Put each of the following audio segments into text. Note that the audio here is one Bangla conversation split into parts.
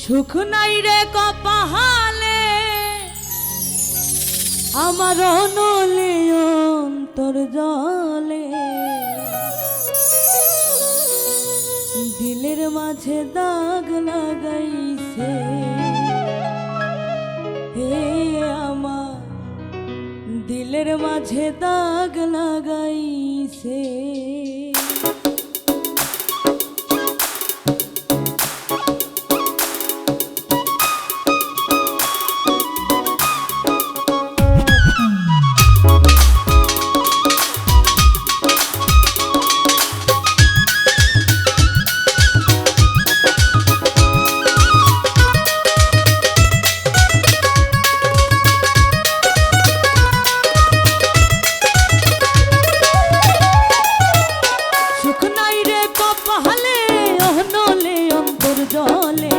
সুখ নাই রে কপালে আমার অনলে অন্তর জলে দিলের মাঝে দাগ লাগাইছে হে আমার দিলের মাঝে দাগ লাগাইছে জলে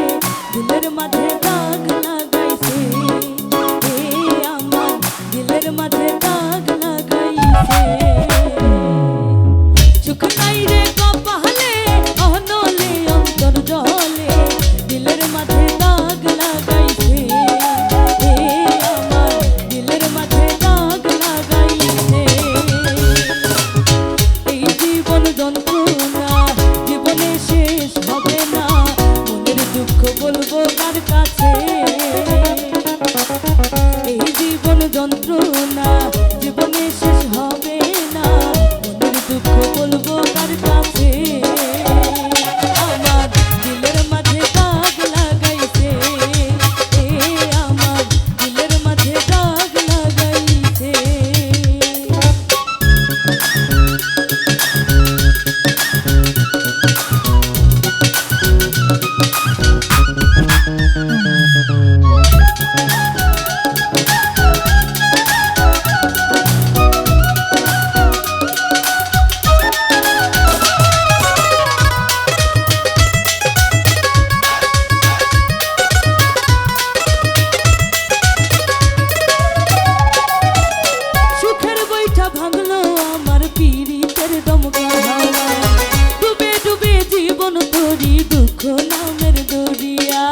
দিলের মাঝে দাগ লাগাইছে হে আমার দিলের মাঝে দাগ লাগাইছে সুখ নাই রে কপালে অনলে অন্তর জলে দিলের মাঝে দাগ লাগাইছে হে আমার দিলের মাঝে দাগ লাগাইছে এই জীবন যন্ত্রণা জীবনে শেষ হবে না দুঃখ বলবো কার কাছে এই জীবন যন্ত্রণা জীবনে শেষ হবে না মনের দুঃখ বলবো কার কাছে আমার দিলের মাঝে দাগ লাগাইছে আমার দিলের মাঝে দাগ লাগাইছে ভাঙলো আমার পীড়িতের দমকা হাওয়া ডুবে ডুবে জীবন তোরি দুঃখ নামের দরিয়া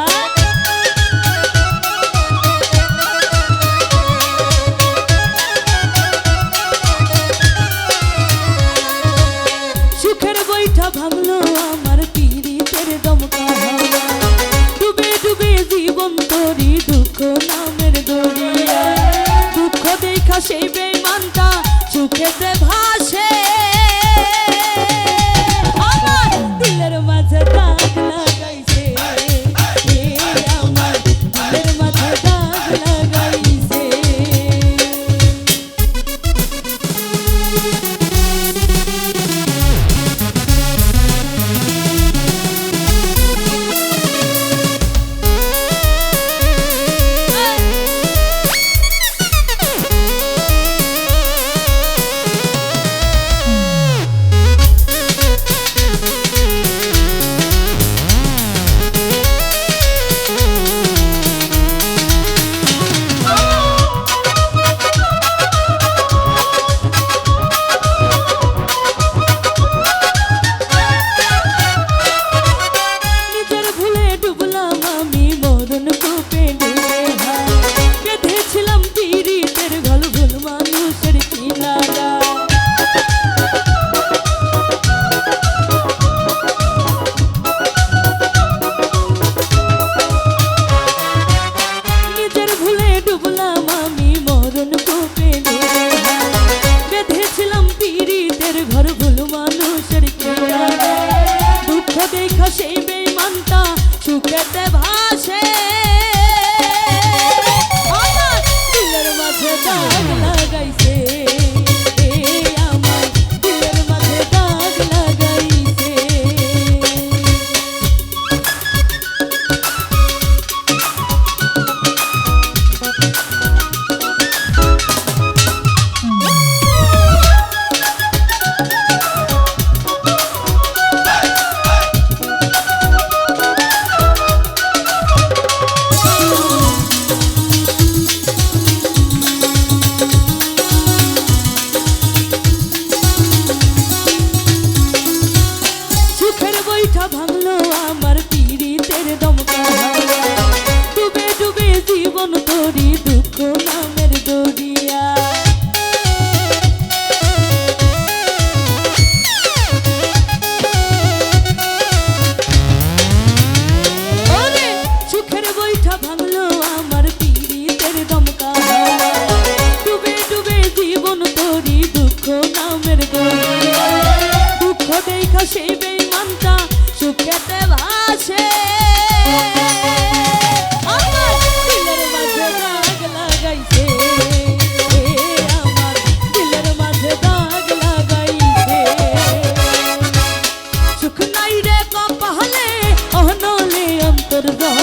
সুখের বৈঠা ভাঙলো আমার পীড়িতের দমকা হাওয়া ডুবে ডুবে জীবন তোরি দুঃখ নামের দরিয়া দুঃখ দেখা সেই বেঈমানটা সুখেতে ভাসে আমার দিলের মাঝে দাগ লাগাইছে আমার দিলের মাঝে দাগ লাগাইছে সেই বেঈমানটা সুখেতে ভাসে আমার দিলের মাঝে দাগ লাগাইছে আমার দিলের মাঝে দাগ লাগাইছে ভাঙলো আমার পীড়িতের দমকা হাওয়া তোর রং